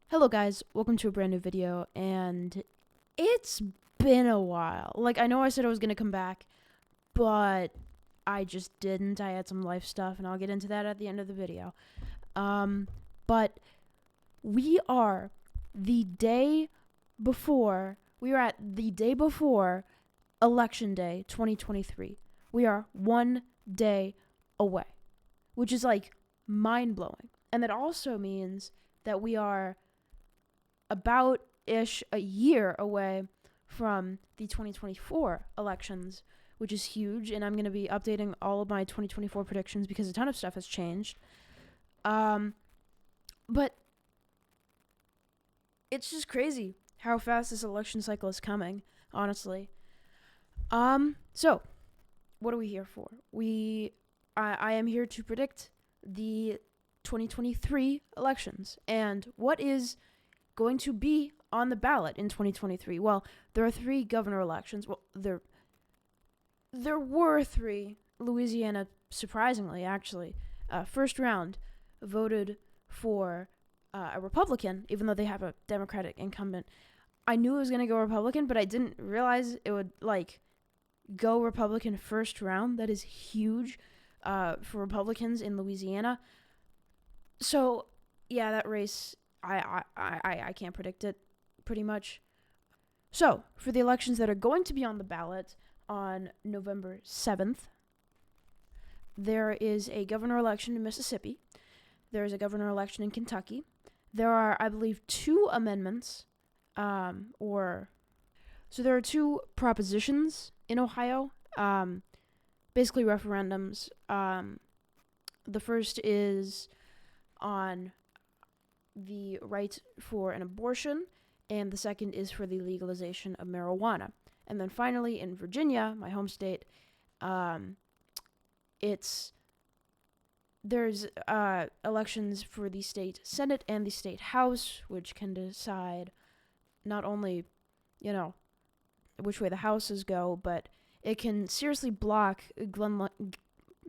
Hello guys, welcome to a brand new video, and it's been a while. I know I said I was going to come back, but I just didn't. I had some life stuff, and I'll get into that at the end of the video. But we are we are at the day before Election Day 2023. We are 1 day away, which is mind-blowing. And that also means that we are about-ish a year away from the 2024 elections, which is huge, and I'm going to be updating all of my 2024 predictions because a ton of stuff has changed. But it's just crazy how fast this election cycle is coming, honestly. So, what are we here for? I am here to predict the 2023 elections, and what is going to be on the ballot in 2023. Well, there are 3 governor elections. Well, there were 3. Louisiana, surprisingly, actually, first round voted for a Republican, even though they have a Democratic incumbent. I knew it was going to go Republican, but I didn't realize it would go Republican first round. That is huge for Republicans in Louisiana. So yeah, that race, I can't predict it, pretty much. So, for the elections that are going to be on the ballot on November 7th, there is a governor election in Mississippi. There is a governor election in Kentucky. There are, I believe, 2 amendments, so there are 2 propositions in Ohio, basically referendums. The first is on the right for an abortion, and the second is for the legalization of marijuana. And then finally, in Virginia, my home state, there's elections for the state Senate and the state House, which can decide not only, which way the houses go, but it can seriously block Glenn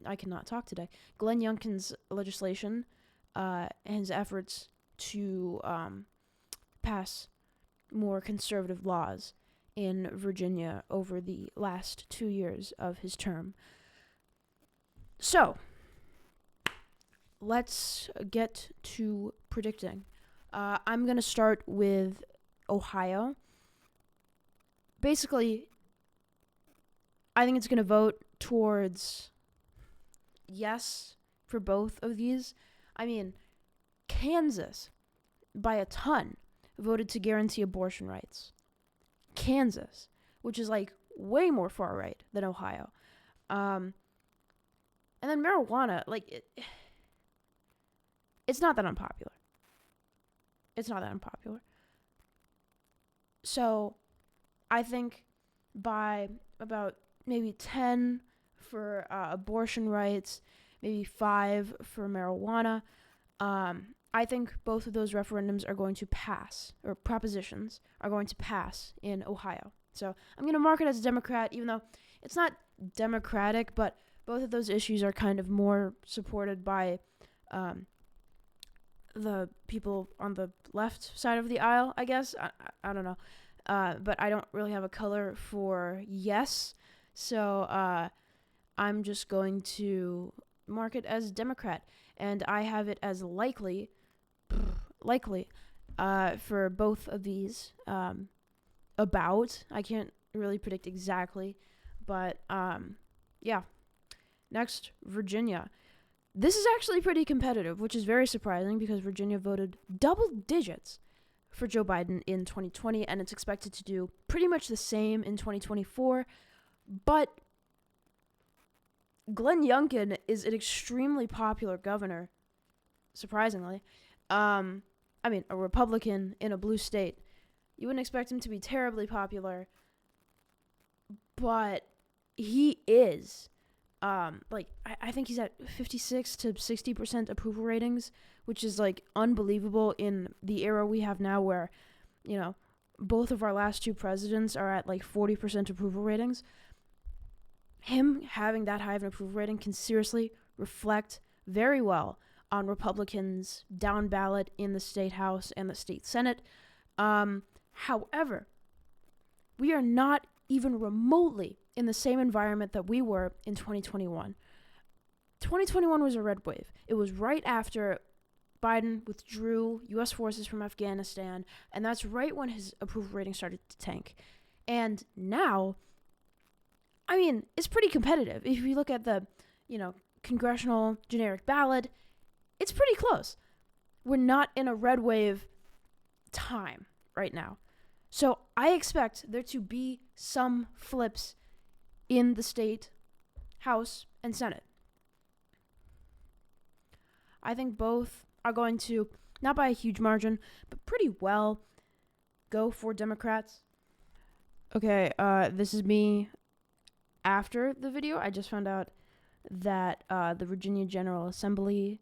Youngkin's legislation, and his efforts to pass more conservative laws in Virginia over the last 2 years of his term. So, let's get to predicting. I'm going to start with Ohio. Basically, I think it's going to vote towards yes for both of these. I mean, Kansas, by a ton, voted to guarantee abortion rights. Kansas, which is way more far right than Ohio. And then marijuana, it's not that unpopular. So, I think by about maybe 10 for abortion rights, maybe 5 for marijuana, I think both of those referendums are going to pass, or propositions are going to pass in Ohio. So I'm going to mark it as a Democrat, even though it's not democratic, but both of those issues are kind of more supported by the people on the left side of the aisle, I guess. I don't know. But I don't really have a color for yes, so I'm just going to mark it as Democrat, and I have it as likely for both of these. I can't really predict exactly, but yeah. Next, Virginia. This is actually pretty competitive, which is very surprising because Virginia voted double digits for Joe Biden in 2020, and it's expected to do pretty much the same in 2024. But Glenn Youngkin is an extremely popular governor, surprisingly. A Republican in a blue state. You wouldn't expect him to be terribly popular, but he is. I think he's at 56 to 60% approval ratings, which is unbelievable in the era we have now, where both of our last 2 presidents are at 40% approval ratings. Him having that high of an approval rating can seriously reflect very well on Republicans down ballot in the state house and the state senate. However, we are not even remotely in the same environment that we were in 2021. 2021 was a red wave. It was right after Biden withdrew U.S. forces from Afghanistan, and that's right when his approval rating started to tank. And now, I mean, it's pretty competitive. If you look at the, congressional generic ballot, it's pretty close. We're not in a red wave time right now. So I expect there to be some flips in the state House and Senate. I think both are going to, not by a huge margin, but pretty well, go for Democrats. Okay, this is me after the video. I just found out that the Virginia General Assembly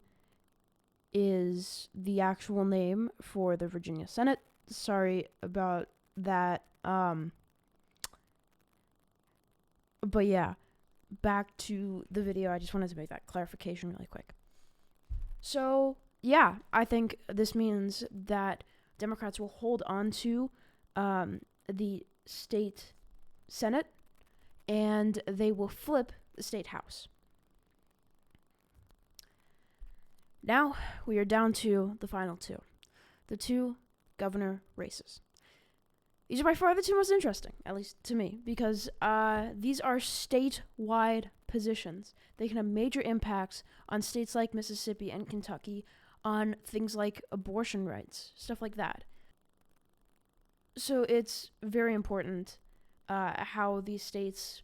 is the actual name for the Virginia Senate. Sorry about that. But yeah, back to the video. I just wanted to make that clarification really quick. So, yeah, I think this means that Democrats will hold on to the state Senate, and they will flip the state House. Now, we are down to the final two. The two governor races. These are by far the two most interesting, at least to me, because these are statewide positions. They can have major impacts on states like Mississippi and Kentucky on things like abortion rights, stuff like that. So it's very important how these states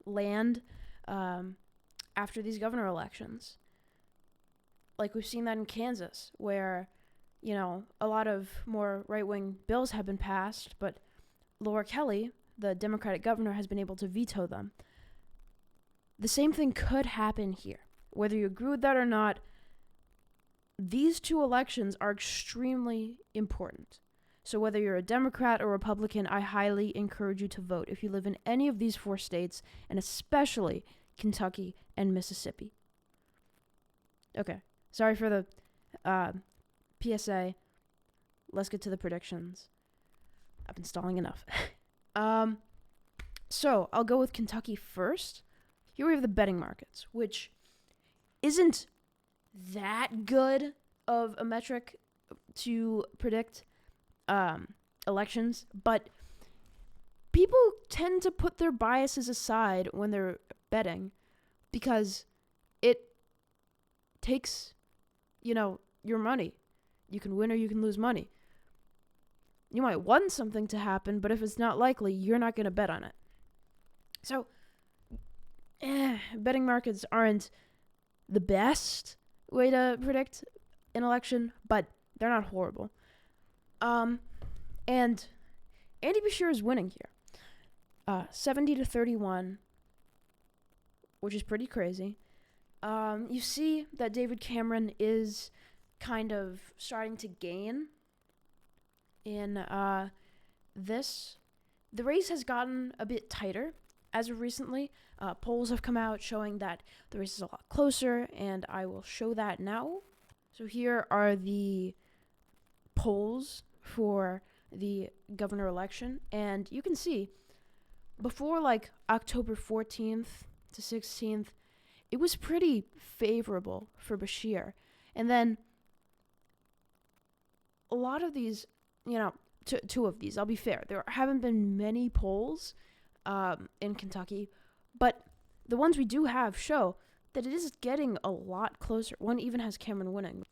land after these governor elections. Like we've seen that in Kansas, where, a lot of more right-wing bills have been passed, but Laura Kelly, the Democratic governor, has been able to veto them. The same thing could happen here. Whether you agree with that or not, these two elections are extremely important. So whether you're a Democrat or Republican, I highly encourage you to vote if you live in any of these four states, and especially Kentucky and Mississippi. Okay, sorry for the PSA. Let's get to the predictions. I've been stalling enough. So I'll go with Kentucky first. Here we have the betting markets, which isn't that good of a metric to predict elections, but people tend to put their biases aside when they're betting because it takes, your money. You can win or you can lose money. You might want something to happen, but if it's not likely, you're not going to bet on it. So, betting markets aren't the best way to predict an election, but they're not horrible. And Andy Beshear is winning here. 70-31, which is pretty crazy. You see that David Cameron is kind of starting to gain in this. The race has gotten a bit tighter as of recently. Polls have come out showing that the race is a lot closer, and I will show that now. So here are the polls for the governor election, and you can see before October 14th to 16th, it was pretty favorable for Beshear. And then a lot of these, two of these, I'll be fair, there haven't been many polls in Kentucky, but the ones we do have show that it is getting a lot closer. One even has Cameron winning.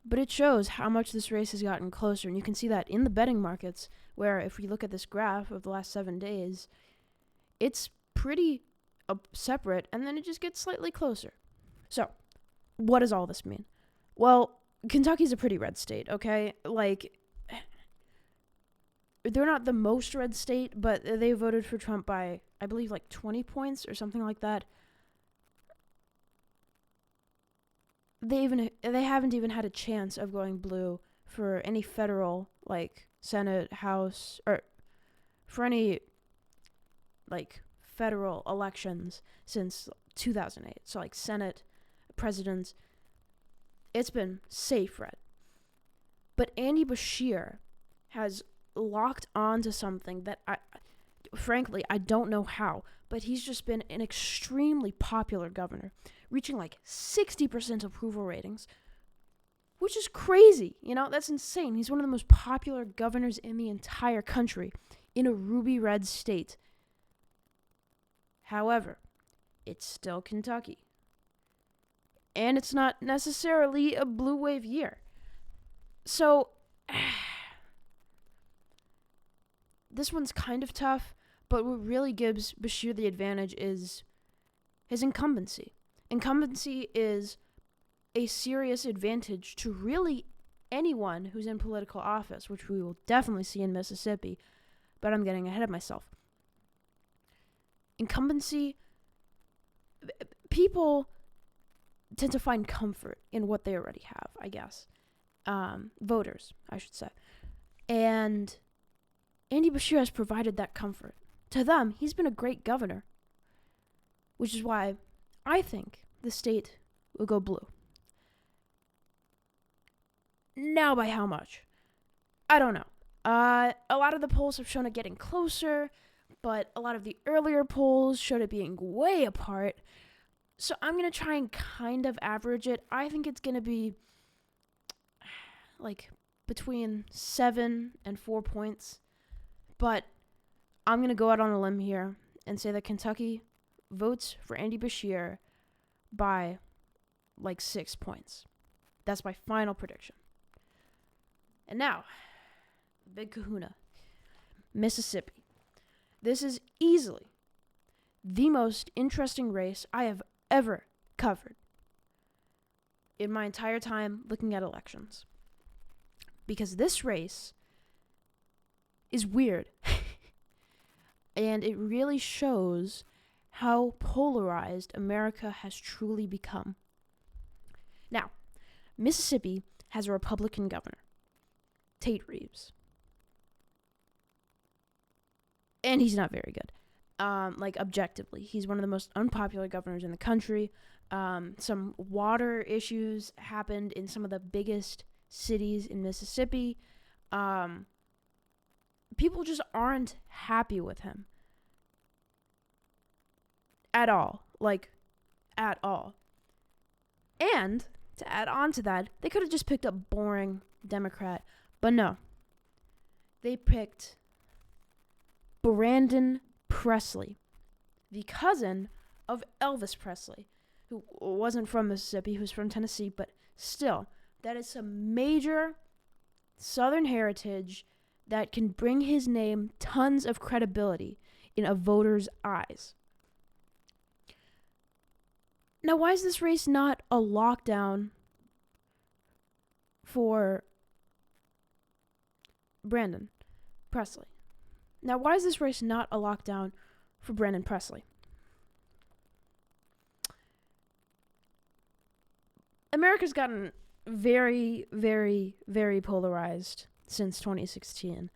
But it shows how much this race has gotten closer, and you can see that in the betting markets, where if we look at this graph of the last 7 days, it's pretty separate, and then it just gets slightly closer. So, what does all this mean? Well, Kentucky's a pretty red state, okay? They're not the most red state, but they voted for Trump by, I believe, 20 points or something like that. They haven't even had a chance of going blue for any federal, Senate, House, or for any, federal elections since 2008. So, Senate, presidents. It's been safe red. But Andy Bashir has locked on to something that frankly, I don't know how, but he's just been an extremely popular governor, reaching like 60% approval ratings, which is crazy. That's insane. He's one of the most popular governors in the entire country in a ruby red state. However, it's still Kentucky. And it's not necessarily a blue wave year. So, this one's kind of tough, but what really gives Bashir the advantage is his incumbency. Incumbency is a serious advantage to really anyone who's in political office, which we will definitely see in Mississippi, but I'm getting ahead of myself. Incumbency, people tend to find comfort in what they already have, I guess. Voters, I should say. And Andy Bashir has provided that comfort. To them, he's been a great governor, which is why I think the state will go blue. Now, by how much? I don't know. A lot of the polls have shown it getting closer, but a lot of the earlier polls showed it being way apart. So I'm going to try and kind of average it. I think it's going to be like between 7 and 4 points. But I'm going to go out on a limb here and say that Kentucky votes for Andy Bashir by like 6 points. That's my final prediction. And now, big kahuna, Mississippi. This is easily the most interesting race I have ever covered in my entire time looking at elections. Because this race is weird. And it really shows how polarized America has truly become. Now, Mississippi has a Republican governor, Tate Reeves. And he's not very good. Objectively, he's one of the most unpopular governors in the country. Some water issues happened in some of the biggest cities in Mississippi. People just aren't happy with him. At all. At all. And, to add on to that, they could have just picked a boring Democrat. But no. They picked Brandon Presley, the cousin of Elvis Presley, who wasn't from Mississippi, who was from Tennessee, but still, that is some major Southern heritage that can bring his name tons of credibility in a voter's eyes. Now, why is this race not a lockdown for Brandon Presley? Now, why is this race not a lockdown for Brandon Presley? America's gotten very, very, very polarized since 2016.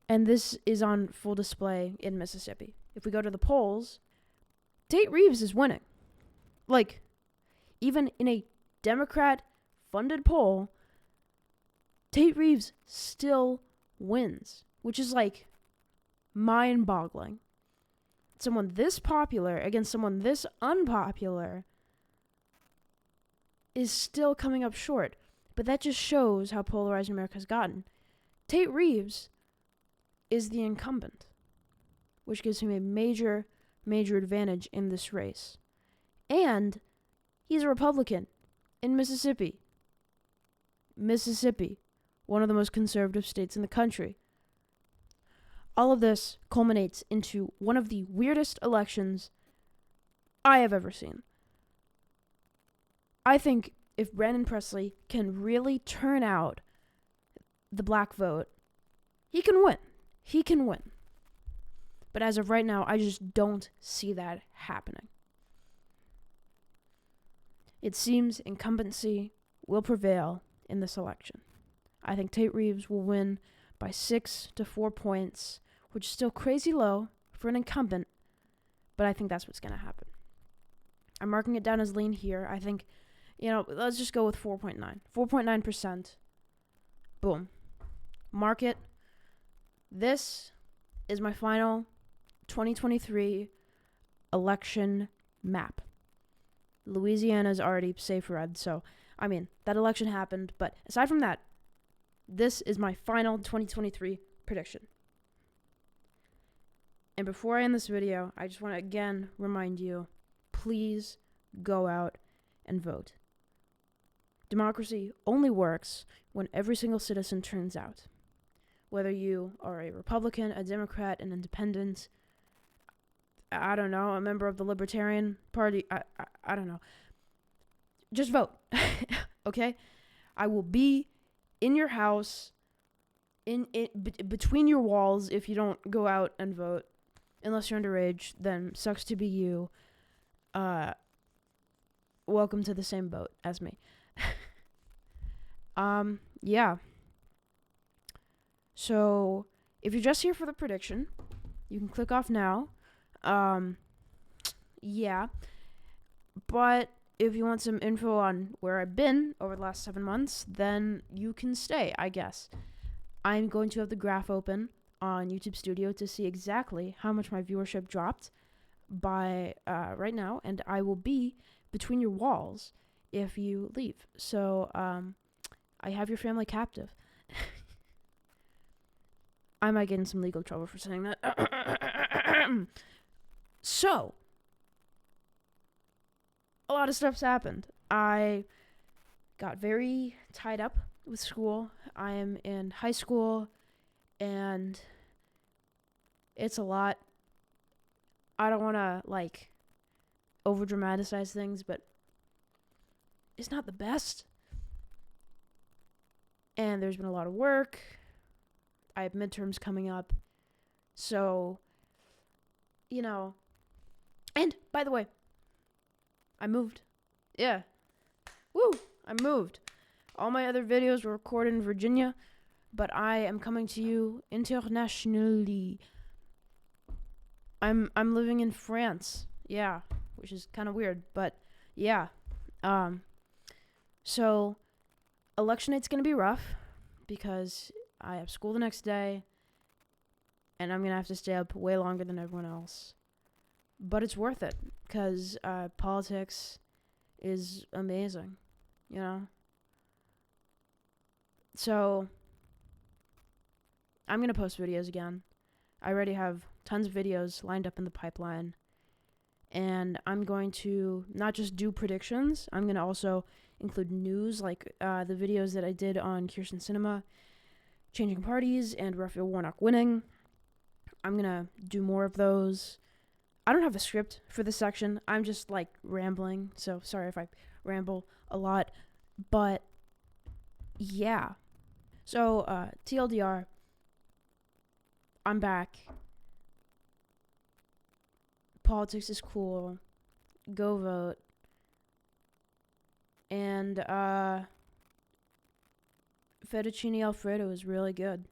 And this is on full display in Mississippi. If we go to the polls, Tate Reeves is winning. Even in a Democrat-funded poll, Tate Reeves still wins, which is mind-boggling. Someone this popular against someone this unpopular is still coming up short. But that just shows how polarized America's gotten. Tate Reeves is the incumbent, which gives him a major, major advantage in this race. And he's a Republican in Mississippi. Mississippi, one of the most conservative states in the country. All of this culminates into one of the weirdest elections I have ever seen. I think if Brandon Presley can really turn out the black vote, he can win. He can win. But as of right now, I just don't see that happening. It seems incumbency will prevail in this election. I think Tate Reeves will win by 6 to 4 points, which is still crazy low for an incumbent, but I think that's what's going to happen. I'm marking it down as lean here. I think let's just go with 4.9. 4.9%. Boom. Mark it. This is my final 2023 election map. Louisiana's already safe red, so, that election happened. But aside from that, this is my final 2023 prediction. And before I end this video, I just want to again remind you, please go out and vote. Democracy only works when every single citizen turns out. Whether you are a Republican, a Democrat, an independent, I don't know, a member of the Libertarian Party, I don't know. Just vote, okay? I will be in your house, between your walls if you don't go out and vote. Unless you're underage, then sucks to be you. Welcome to the same boat as me. Yeah. So, if you're just here for the prediction, you can click off now. Yeah. But if you want some info on where I've been over the last 7 months, then you can stay, I guess. I'm going to have the graph open on YouTube Studio to see exactly how much my viewership dropped by right now, and I will be between your walls if you leave. So, I have your family captive. I might get in some legal trouble for saying that. So, a lot of stuff's happened. I got very tied up with school. I am in high school, and it's a lot. I don't want to, over dramatize things, but it's not the best. And there's been a lot of work. I have midterms coming up. So, and by the way, I moved. Yeah. Woo! I moved. All my other videos were recorded in Virginia, but I am coming to you internationally. I'm living in France. Yeah, which is kind of weird, but yeah. So election night's going to be rough because I have school the next day and I'm going to have to stay up way longer than everyone else. But it's worth it because politics is amazing, So I'm going to post videos again. I already have tons of videos lined up in the pipeline. And I'm going to not just do predictions, I'm going to also include news, like the videos that I did on Kyrsten Sinema changing parties and Raphael Warnock winning. I'm going to do more of those. I don't have a script for this section. I'm just, rambling. So sorry if I ramble a lot. But, yeah. So, TLDR, I'm back. Politics is cool. Go vote. And fettuccine alfredo is really good.